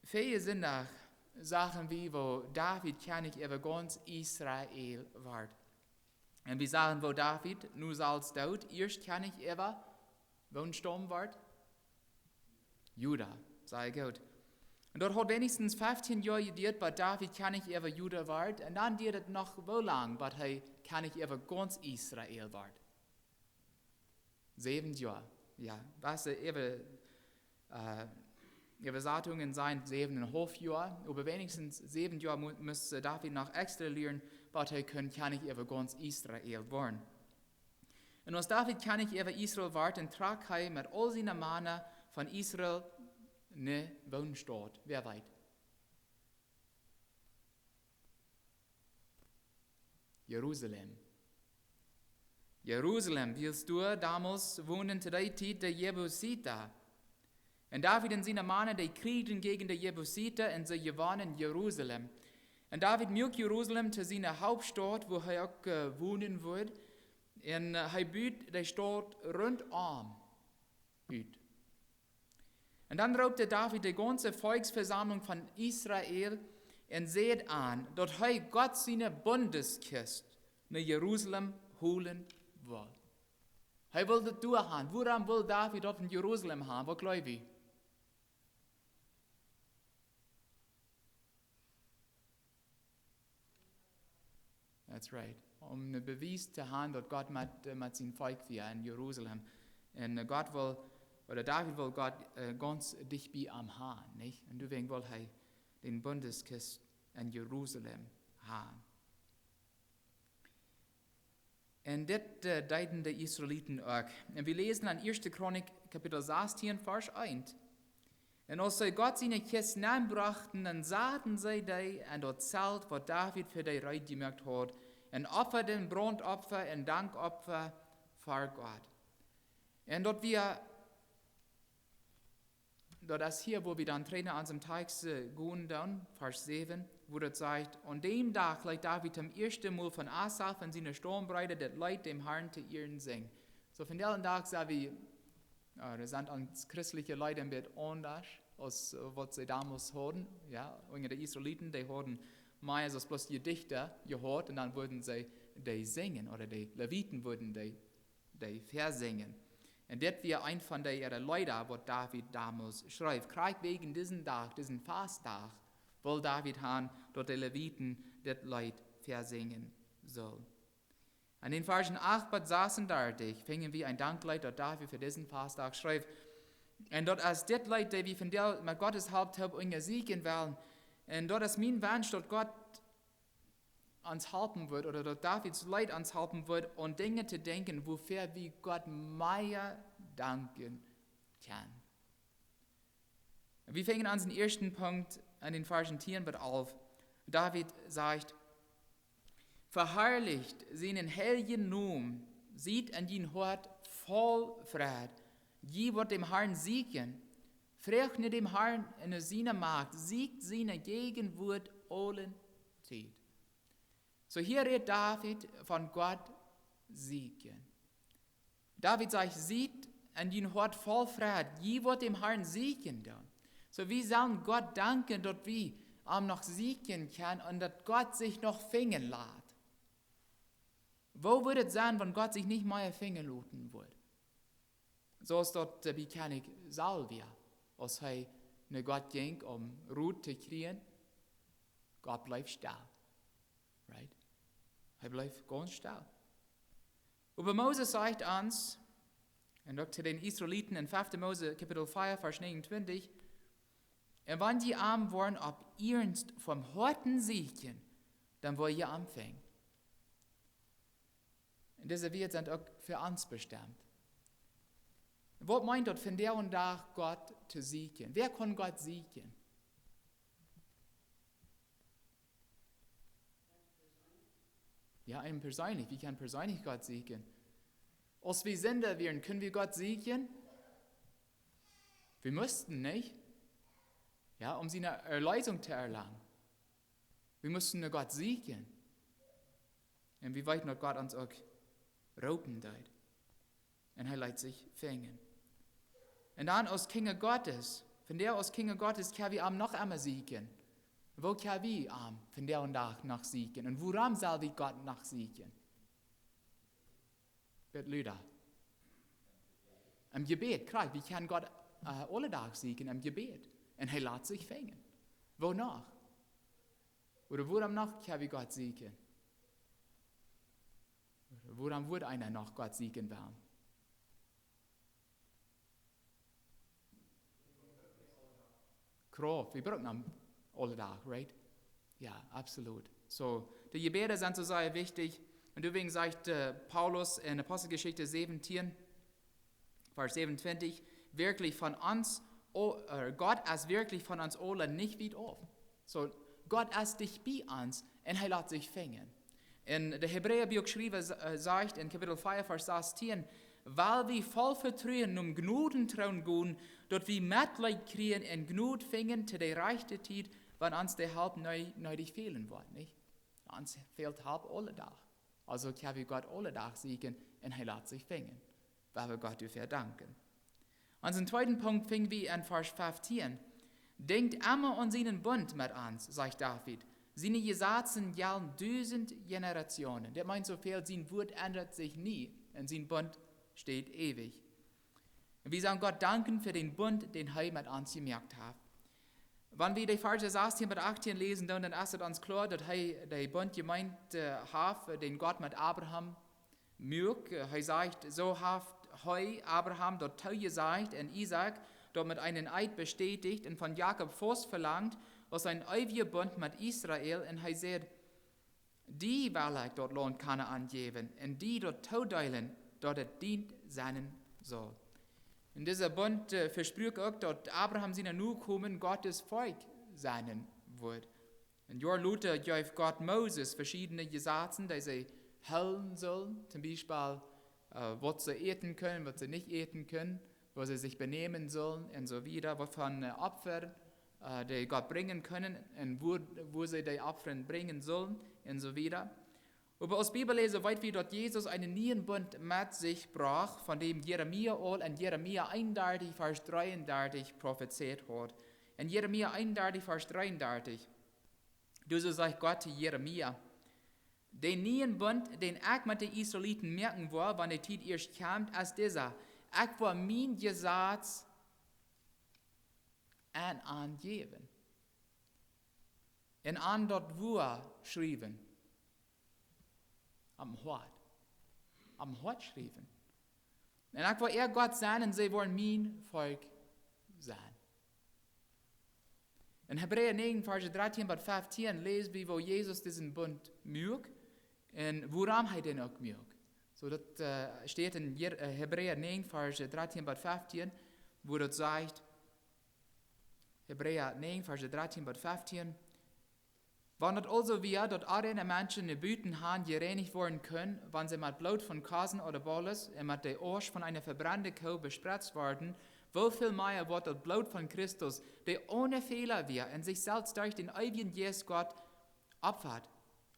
viele sind auch Sachen wie, wo David kennt über ganz Israel ward. Und wir sagen, wo David nu als Daud, erst kennt ich über, wo ein Sturm ward? Juda, sei gut. Und dort hat wenigstens 15 Jahre gedauert, bei David kann ich über Juda ward, und dann dauert es noch wo lang, bis er kann ich über ganz Israel ward. 7 Jahre, ja, was über Besatzungen sein 7,5 Jahre, aber wenigstens 7 Jahre muss David noch extra lernen, bis er kann ich über ganz Israel worden. Und als David kann ich über Israel warten, trag er mit all seinen Männern von Israel eine Wohnstadt. Wer weiß? Jerusalem. Jerusalem, willst du damals wohnen zu der Zeit der Jebusiter? Und David und seine Männer, die kriegten gegen die Jebusiter und sie gewannen Jerusalem. Und David mögt Jerusalem zu seiner Hauptstadt, wo er auch wohnen wird. Und er büht die Stadt rundum. Und dann raubte David die ganze Volksversammlung von Israel und seht an, dass er Gott seine Bundeskiste nach Jerusalem holen will. Er will das durchhaben. Woran will David auf in Jerusalem haben? Was glaubt ihr? That's right. Um einen Beweis zu haben, dass Gott mit seinem Volk war in Jerusalem. Und Gott will, oder David will Gott ganz dicht bei am haben, nicht? Und deswegen will er den Bundeskist in Jerusalem haben. Und das deuten die Israeliten auch. Und wir lesen an 1. Chronik, Kapitel 16, Vers 1. Und als sie Gott seine Kiste brachten, dann sahen sie die an das Zelt, was David für die Reut gemacht hat, und opferten Brandopfer und Dankopfer für Gott. Und dort das hier, wo wir dann Trainer an dem Tag gehen, dann, Vers 7, wo das sagt, an dem Tag leidt David zum ersten Mal von Asaf und seiner Sturmbreite, das Leid dem Herrn zu ihren singen. So von diesem Tag sagen wir, das sind uns christliche Leute ein bisschen anders, als was sie damals hatten. Ja, die Israeliten, die hatten meistens bloß die Dichter gehört und dann würden sie die singen, oder die Leviten würden die versingen. Und das war ein von den Leuten, was David damals schreibt. Gerade wegen diesem Tag, diesem Fasttag, will David haben, dass die Leviten das Lied versingen sollen. An den Versen 8 bis 36 fingen wir ein Danklied, das David für diesen Fasttag schreibt. Und dort als das Lied, das wir von der mit Gottes Haupthaupt siegen wollen, und dort ist mein Wunsch, dass Gott uns helfen wird, oder dass Davids Leid uns helfen wird, und Dinge zu denken, wofür wir Gott mehr danken können. Wir fangen an den ersten Punkt an den Versen 10 bis 11. David sagt, verherrlicht seinen heiligen Namen, sieht an den Hort voll Fried, je wird dem Herrn siegen, frechne dem Herrn in seiner Macht, siegt seine Gegenwart allen Zeit. So hier redet David von Gott siegen. David sagt, sieht an den Hort voll Fried, je wird dem Herrn siegen dann. So wir sollen Gott danken, dass wir noch siegen können und dass Gott sich noch fingen lässt. Wo würde es sein, wenn Gott sich nicht mehr fingen lassen würde? So ist dort wie kann Salvia, als er ne Gott ging, Ruhe zu kriegen. Gott bleibt still. Right? Er bleibt ganz still. Aber Moses sagt uns, und auch zu den Israeliten in 5. Mose, Kapitel 4, Vers 29, und wenn die arm waren, ob ernst vom Horten siegen, dann wollen ihr anfangen. Und diese Werte sind auch für uns bestimmt. Was meint dort von der und da Gott zu siegen? Wer kann Gott siegen? Ja, einem persönlich. Wie kann persönlich Gott siegen? Als wir Sünder wären, können wir Gott siegen? Wir müssten nicht. Ja, um seine Erlösung zu erlangen. Wir müssten nur Gott siegen. Und wir weit noch Gott uns auch rauben und er lässt sich fängen. Und dann als Kinder Gottes Von der aus Kinder Gottes kann wir noch einmal siegen. Wo kann wir von der und Tag noch siegen? Und woran soll wir Gott noch siegen? Wird Lüder. Im Gebet, klar, wir können Gott alle Tag siegen im Gebet. Und er lässt sich fängen. Wonach? Oder woran noch kann wir Gott siegen? Oder woran würde einer noch Gott siegen werden? Kraft, wir brauchen ihn alle Tag, right? Ja, absolut. So, die Gebete sind so sehr wichtig. Und deswegen sagt Paulus in Apostelgeschichte 17, Vers 27, wirklich von uns, Gott ist wirklich von uns alle nicht weit auf. So, Gott ist dich bei uns und er lässt sich fängen. In der Hebräerbuch geschrieben sagt in Kapitel 5, Vers 16, weil wir voll Vertrauen Gnuden trauen gehen, dort wir Mitleid kriegen und Gnut fingen zu der rechten Zeit, wenn uns der Halb nötig fehlen wird, nicht? Uns fehlt halb alle Tag. Also können wir Gott alle Tag siegen und er lässt sich fängen, weil wir Gott dafür danken. Unseren zweiten Punkt finden wir in Vers 15. Denkt immer an seinen Bund mit uns, sagt David. Seine Gesetze gelten 1000 Generationen. Das meint so viel, sein Wort ändert sich nie und sein Bund steht ewig. Und wir sagen Gott danken für den Bund, den er mit uns gemacht hat. Wenn wir die Verse 16 bis 18 lesen, dann ist es uns klar, dass er den Bund gemeint hat, den Gott mit Abraham mögt. Er sagt, so hat Abraham dort Tau gesagt und Isaac dort mit einem Eid bestätigt und von Jakob Fuß verlangt, was ein ewiger Bund mit Israel, und er sagt, die will ich dort Lohn kann angeben, und die dort Taudeilen, dort es dient seinen soll. Und dieser Bund verspricht auch, dass Abraham seine Nachkommen Gottes Volk sein wird. Und Jahr Luther gibt Gott Moses verschiedene Gesetze, die sie halten sollen, zum Beispiel, was sie eten können, was sie nicht eten können, wo sie sich benehmen sollen und so weiter, wovon Opfer, die Gott bringen können und wo sie die Opfer bringen sollen und so weiter. Aber aus Bibellese weit wie dort Jesus einen neuen Bund mit sich brach, von dem Jeremia all in Jeremia 31, Vers 33 prophezeit hat. In Jeremia 31, Vers 33, so sagt Gott zu Jeremia, den neuen Bund, den ich mit den Israeliten merken will, wenn die Zeit erst kommt, ist dieser. Ich will mein Gesetz angeben. Und an dort schreiben. Am Hort schreiben. Und ich will Gott sein und sie wollen mein Volk sein. In Hebräer 9, Vers 13 bis 15 lesen wir, wo Jesus diesen Bund mögt und woran er den auch mögt. So, das steht in Hebräer 9, Vers 13 bis 15, wo das sagt, Hebräer 9, Vers 13 bis 15, wenn es also wir, dass alle Menschen die Büten haben, gereinigt worden können, wenn sie mit Blut von Kasen oder Bolles und mit der Arsch von einer verbrannten Kuh bespritzt werden, wo viel mehr wird das Blut von Christus, der ohne Fehler wir und sich selbst durch den ewigen Jesus Gott opfert,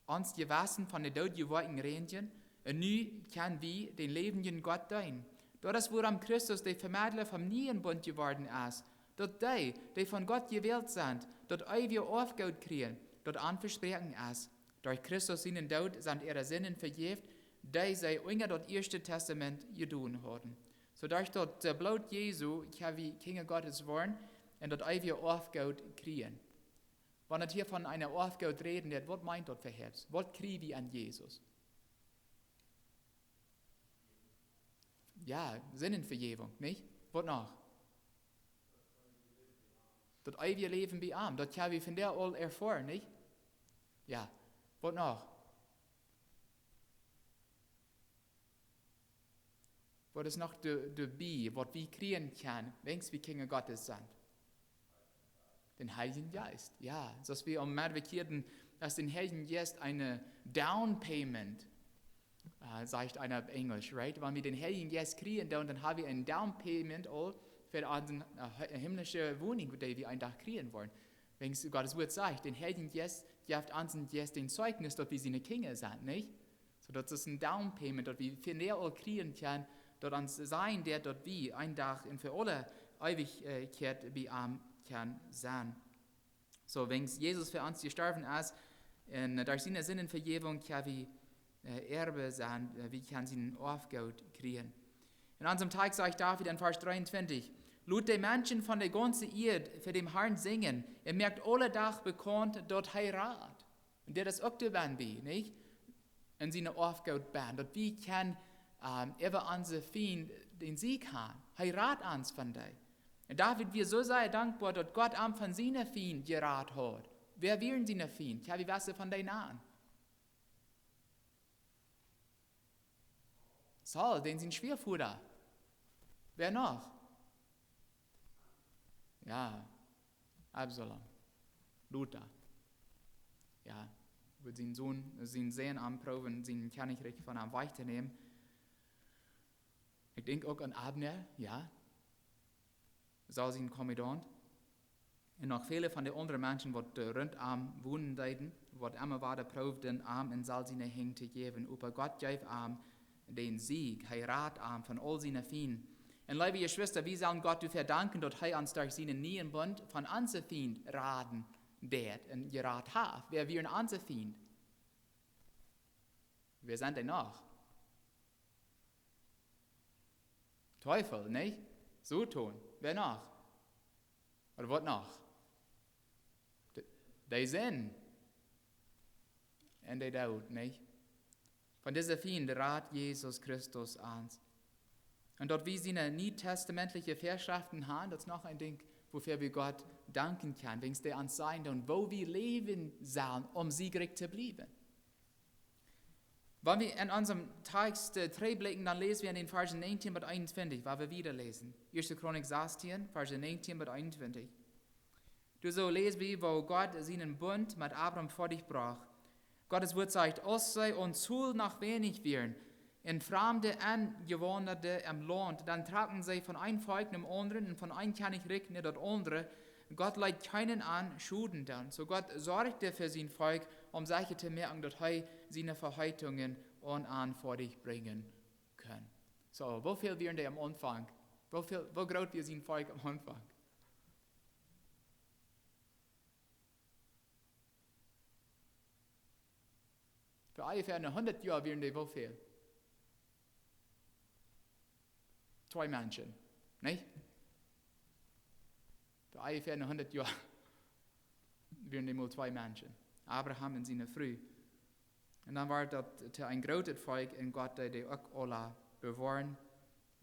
uns gewaschen von den Tod gewordenen Ränchen, und nun kann wir den lebenden Gott dienen. Dort ist, woran Christus der Vermittler vom neuen Bund geworden ist, dort die von Gott gewählt sind, dort ewige Aufgabe kriegen, dort anversprechen ist. Durch Christus seinen Tod sind ihre Sinnen verjährt, die sie unter das Erste Testament getan haben. So durch das Blut Jesu können wir Kinder Gottes werden und dort ewige Aufgabe kriegen. Wenn wir hier von einer Aufgabe reden, was meint das für Herz? Was kriegen wir an Jesus? Ja, Sinnenvergebung, nicht? Was noch? Das ewige Leben bei ihm, das können wir von der all erfahren, nicht? Ja, was noch? Was ist noch dabei, was wir kriegen können, wenn wir Kinder Gottes sind? Den Heiligen Geist, ja. Dass wir merken, dass den Heiligen Geist eine Down Payment, sagt einer auf Englisch, right? Wenn wir den Heiligen Geist kriegen, dann haben wir ein Down Payment all für unsere himmlische Wohnung, die wir einen Tag kriegen wollen. Wenn Gottes Wort sagt, den Heiligen Geist gibt uns den Zeugnis, dass wir seine Kinder sind, nicht? So, das ist ein Down Payment, dass wir für näher all kriegen können, dort uns sein, der dort wie ein Tag und für alle Ewigkeit bei ihm kann sein. So, wenn Jesus für uns gestorben ist, und durch seine Sinnenvergebung kann wir Erbe sein, wie kann sie einen Aufgaut kriegen. In unserem Text sagt David in Vers 23, Lut die Menschen von der ganzen Erde für den Herrn singen, merkt alle Tag bekannt, dort heirat. Und der das auch dabei, nicht? Und seine Aufgaut band, dort wie kann über unsere Feind den Sieg haben. Heirat uns von dir. Und David, wir so sehr dankbar, dass Gott am von seiner Feind gerat hat. Wer wären seine Feind? Ja, wie was von denen an? Saul, den sind Schwerfuder. Wer noch? Ja, Absalom, Luther. Ja, wird seinen Sohn, seinen Sehen anproben, seinen Königreich von einem Weich zu nehmen. Ich denke auch an Abner, ja. Saul sein Kommandant. Und noch viele von den anderen Menschen, die rund am wohnen deuten, die immer weiter proben, am in Saul seine Hände zu geben. Aber Gott gibt am den Sieg, heirat am von all seinen Feinden. Und liebe Geschwister, wir sollen Gott dafür danken, dass er uns durch seinen neuen Bund von unseren Feinden raten wird und gerat hat. Wer wir unser Feind? Wer sind denn noch? Teufel, nicht? So tun. Wer noch? Oder was noch? Die sind. Und die Tod, nicht? Von dieser Feind rat Jesus Christus uns. Und dort wie sie eine nie-testamentliche Vorschriften haben, das ist noch ein Ding, wofür wir Gott danken können, wenn es der uns sein und wo wir leben sollen, um siegreich zu bleiben. Wenn wir in unserem Text 3 blicken, dann lesen wir in den Versen 19 bis 21, weil wir wieder lesen. 1. Chronik 16, Verse 19 bis 21. Du so lesen wir, wo Gott seinen Bund mit Abraham vor dich brach. Gottes Wort sagt, es sei uns Schuld nach wenig werden, in Fremde Angewanderte im Land, dann tragen sie von einem Volk zum anderen und von einem Königreich in das andere. Gott leiht keinen an, Schulden dann. So Gott sorgte für sein Volk, um solche zu merken, dass er seine Verheißungen an vor dich bringen kann. So, wo viel wären die am Anfang? Wo groß wir sein Volk am Anfang? Für ungefähr 100 Jahre wären die wo viel? 2 Menschen, nicht? Für ungefähr 100 Jahre wären die mal 2 Menschen. Abraham und seine Frau. Und dann war das ein großes Volk in Gott, die auch alle bewahren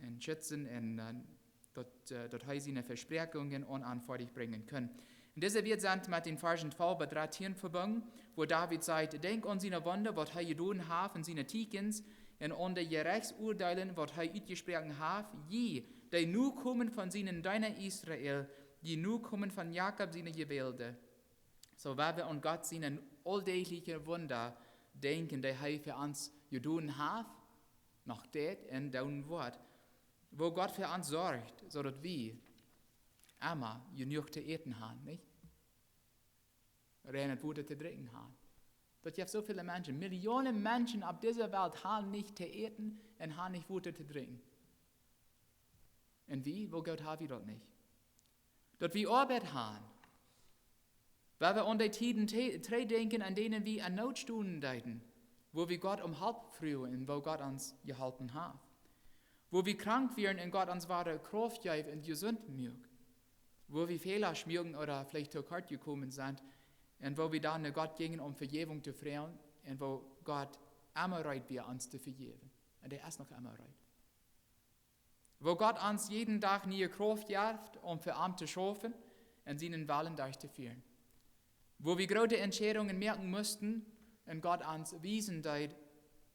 und schützen und dort er seine Versprechungen an vor dich bringen können. Und diese wird sind mit den Versen 12 bis 13 verbunden, wo David sagt, denk an seine Wunder, was er getan hat und seine Tikens, und an die Gerechtsurteilen, was er ausgesprochen hat, je, die nu kommen von seinen Deiner Israel, die nu kommen von Jakob seine Gewählte. So weil wir an Gott seinen alltäglichen Wunder denken, die er für uns getan hat, noch det in dein Wort, wo Gott für uns sorgt, so dass wir immer genug zu essen haben, nicht? Rein Futter zu trinken haben. Dort gibt so viele Menschen, Millionen Menschen auf dieser Welt haben nicht zu essen und haben nicht Futter zu trinken. Und wie? Wo Gott haben wir dort nicht? Dort wir Arbeit haben, weil wir an die Tiden denken, an denen wir an Notstunden denken, wo wir Gott um Hilfe fragen und wo Gott uns geholfen hat. Wo wir krank werden und Gott uns wahre Kraft gibt und gesund macht. Wo wir Fehler schmieren oder vielleicht zu kurz gekommen sind und wo wir dann Gott gingen, um Vergebung zu fragen und wo Gott immer bereit wäre, uns zu vergeben. Und er ist noch immer bereit. Wo Gott uns jeden Tag neue Kraft gibt, um für ihn zu schaffen und seinen Willen durchzuführen. Wo wir große Entscheidungen merken mussten und Gott uns wiesen hat,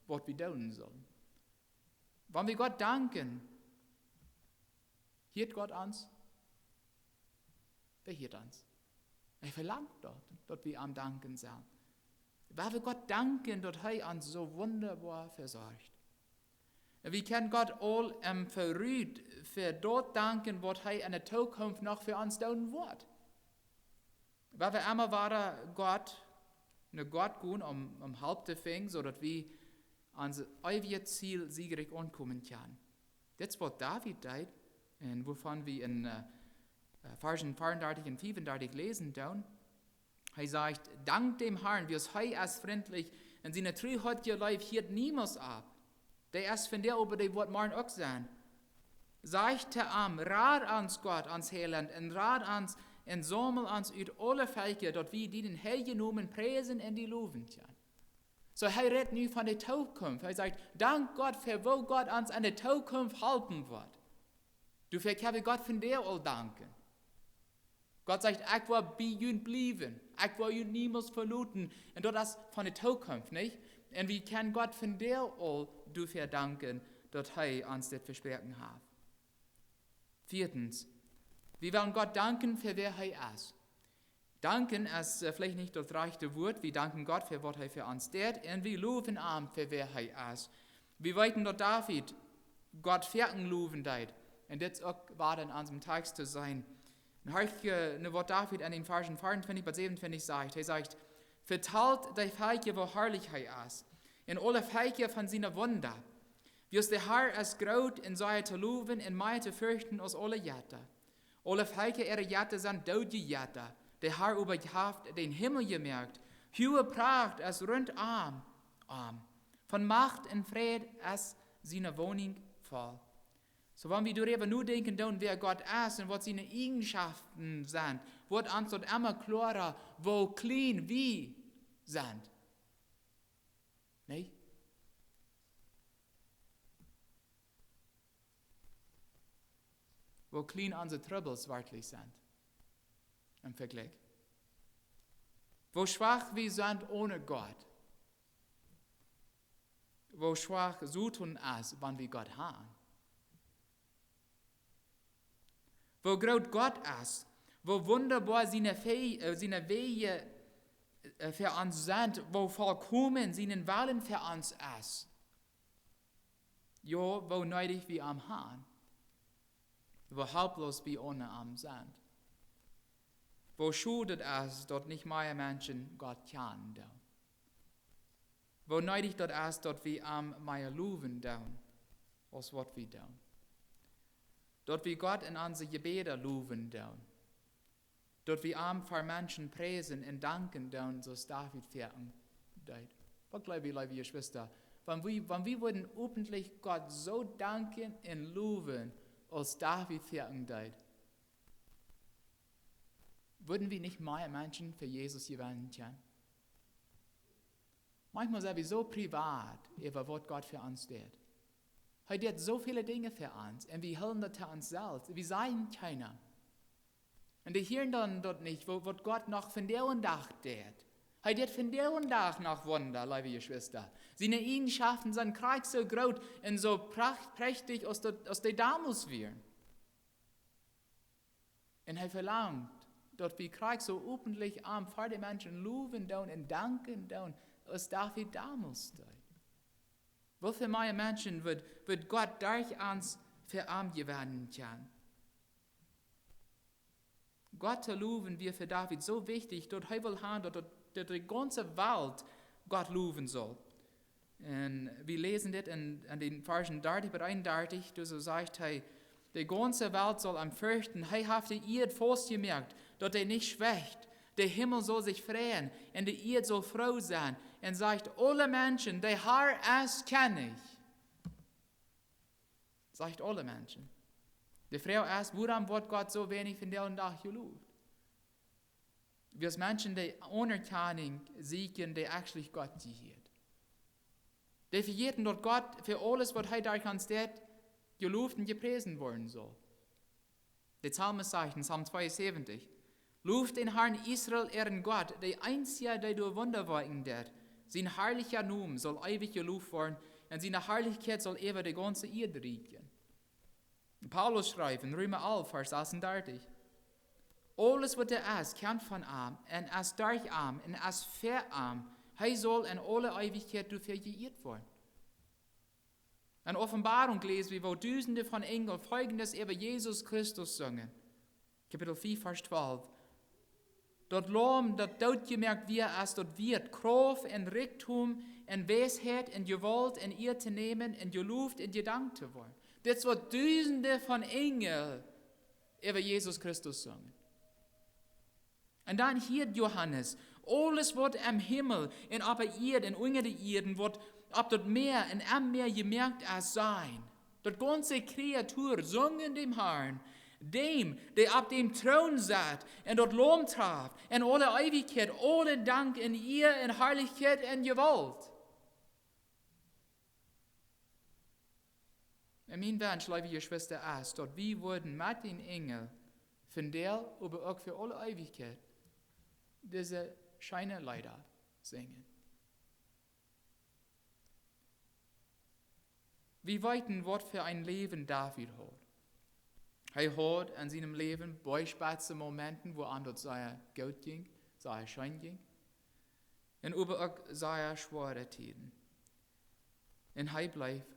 was wir tun sollen. Wenn wir Gott danken, hört Gott uns? Wer hört uns? Er verlangt dort, dass wir ihm danken sollen. Weil wir Gott danken, dass er uns so wunderbar versorgt. Wir können Gott all verrückt für dort danken, was er in der Zukunft noch für uns tun wird. Weil wir immer weiter Gott gehen, um Hilfe zu finden, sodass wir unser ewiges Ziel siegreich ankommen können. Das ist, was David tut Und wovon wir in Versen 34 und 35 lesen, dann, er sagt, dank dem Herrn, wie es hei als freundlich, und seine Treu hat ihr Leib hielt niemals ab. Der erst von der über die Wort morgen auch sein. Sagt der Arm, rat ans Gott, ans Heiland, und rat ans, und sammel ans ut alle Völker, dort wie die den Herr genommen preisen und die loben. So er redet nu von der Zukunft. Er sagt, dank Gott, für wo Gott uns an der Zukunft halten wird. Du verkehrt Gott von dir all danken. Gott sagt, ich will bei ihnen bleiben. Ich will ihnen niemals verlassen. Und das ist von der Zukunft, nicht? Und wie kann Gott von dir all du verdanken, dass er uns das Versprechen hat. Viertens, wir wollen Gott danken, für wer er ist. Danken ist vielleicht nicht das rechte Wort. Wir danken Gott für was er für uns tut. Und wir loben ihn, für wer er ist. Wir weiten dort David, Gott verken loben deit. Und das auch war in unserem Text zu sein. Und heute, was David an den Versen 24 bis 27 sagt, er sagt, vertalt die Völker, wo herrlich er ist, in alle Völker von seiner Wunder. Wie es der Herr es graut, in sei zu loben, in mei zu fürchten aus alle Jätter. Alle Völker ihre Jätter sind dode Jätter. Der Herr überhaft den Himmel gemerkt. Hohe Pracht es rundum. Von Macht und Fried es seine Wohnung voll. So wenn wir darüber nur denken, wer Gott ist und was seine Eigenschaften sind, wird uns dort immer klarer, wo clean wir sind. Nicht? Wo clean unsere Troubles wirklich sind. Im Vergleich. Wo schwach wir sind ohne Gott. Wo schwach so tun ist, wenn wir Gott haben. Wo groß Gott ist, wo wunderbar seine Wege für uns sind, wo vollkommen seine Wahlen für uns ist. Ja, wo neidig wir am Herrn, wo haltlos wir ohne am sind. Wo schuldet es, dort nicht mehr Menschen Gott kennen. Wo neidig dort ist, dort wir am mehr loben, als was wir tun. Dort wir Gott in unsere Gebete loben, dort wir am für Menschen preisen und danken, so es David verken. Was glaube ich, liebe Geschwister, wenn wir würden öffentlich Gott so danken und loben, als David verken, würden wir nicht mehr Menschen für Jesus gewinnen können? Manchmal sind wir so privat über was Gott für uns tut. Er tut so viele Dinge für uns und wir hören das für uns selbst. Wir sagen keiner. Und wir hören dann dort nicht, was Gott noch von der und Tag tut. Er tut von der und Tag noch Wunder, liebe Geschwister. Seine Eigenschaften sind kreuz so groß und so prächtig, aus der damals wären. Und er verlangt, dort wie kreuz so öffentlich am vor den Menschen loben und danken, als David damals tut. Wofür mehr Menschen wird Gott durch uns verarmt werden können? Gott zu loben wird für David so wichtig, dass er will haben, dass die ganze Welt Gott loben soll. Und wir lesen das in den Versen 30 bis 31, da so sagt er, die ganze Welt soll am fürchten, er hat die Erde fast gemerkt, dass er nicht schwächt. Der Himmel soll sich freuen und die Erde soll froh sein. Und sagt, alle Menschen, der Herr ist kenne ich. Sagt alle Menschen. Die Frau ist, warum wird Gott so wenig von der und Tag gelobt? Wir als Menschen, die Anerkennung suchen, die eigentlich Gott gehört. Die vergessen dort Gott für alles, was er durch uns tut, gelobt und gepriesen worden soll. Der Psalmist sagt in Psalm 72, lobt den Herrn Israel, ihren Gott, der Einzige, der durch Wunder wirken wird. Sein herrlicher Name soll ewig gelobt werden und seine Herrlichkeit soll über die ganze Erde regieren. Paulus schreibt in Römer 11, Vers 36, alles, was ist, kommt von ihm, und ist durch ihn, und ist für ihn. Er soll in alle Ewigkeit dafür geehrt werden. In Offenbarung lesen wir, wo Tausende von Engeln Folgendes über Jesus Christus singen. Kapitel 4, Vers 12. Dort Lohn, dort dort gemerkt, wie es dort wird, Kraft und Reichtum und Weisheit und Gewalt und ihr zu nehmen und gelobt und gedankt zu wollen. Das wird Tausende von Engeln über Jesus Christus singen. Und dann hier Johannes, alles wird am Himmel und auf der Erde und unter der Erde wird ab dort mehr und am mehr gemerkt als sein. Dort ganze Kreatur singen dem Herrn, dem, der auf dem Thron saß und dort Lohn traf, in alle Ewigkeit, alle Dank in ihr, in Herrlichkeit und Gewalt. Und mein Wunsch, liebe Schwester, ist, dort wir wurden mit den Engeln von der, aber auch für alle Ewigkeit, diese scheine Leider singen. Wir weiten, was für ein Leben David hat. Er hat in seinem Leben beispielsweise Momente, wo an dort sei gut ging, sei schön ging, und aber auch sei schwere Zeiten. Und er bleibt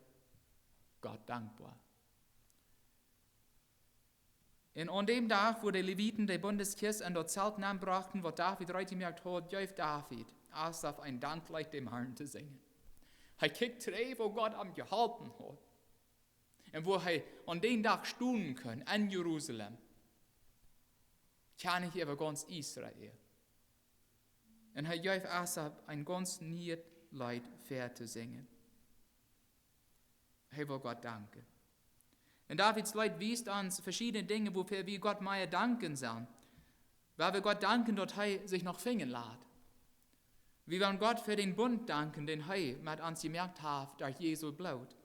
Gott dankbar. Und an dem Tag, wo die Leviten die Bundeskirche an dort Zelt nahmen brachten, wo David reitgemerkt hat, jäuft David, als auf ein Dankleid dem Herrn zu singen. Er kijkt terug, wo Gott am gehalten hat. Und wo er an den Tag stunden kann, in Jerusalem. Kann ich über ganz Israel. Und er jäuft als ein ganz neues Lied zu singen. Er will Gott danken. Und Davids Lied wies uns verschiedene Dinge, wofür wir Gott mehr danken sollen. Weil wir Gott danken, dort er sich noch finden lässt. Wir wollen Gott für den Bund danken, den er mit uns gemerkt hat, durch Jesu Blut.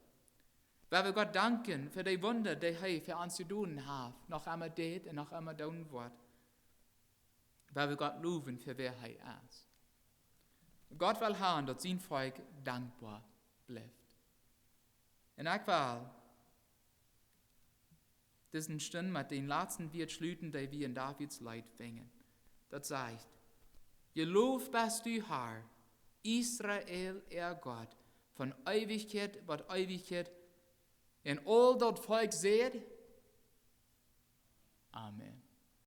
Weil wir Gott danken für die Wunder, die er für uns zu tun hat, noch einmal tät und noch einmal tun wird. Weil wir Gott loben, für wer er ist. Gott will haben, dass sein Volk dankbar bleibt. Und ich will diesen Stunden mit den letzten Wort schließen, die wir in Davids Leid fingen. Das sagt, gelobt bist du, Herr, Israel, er Gott, von Ewigkeit bis Ewigkeit, in all dort Volk seht. Amen.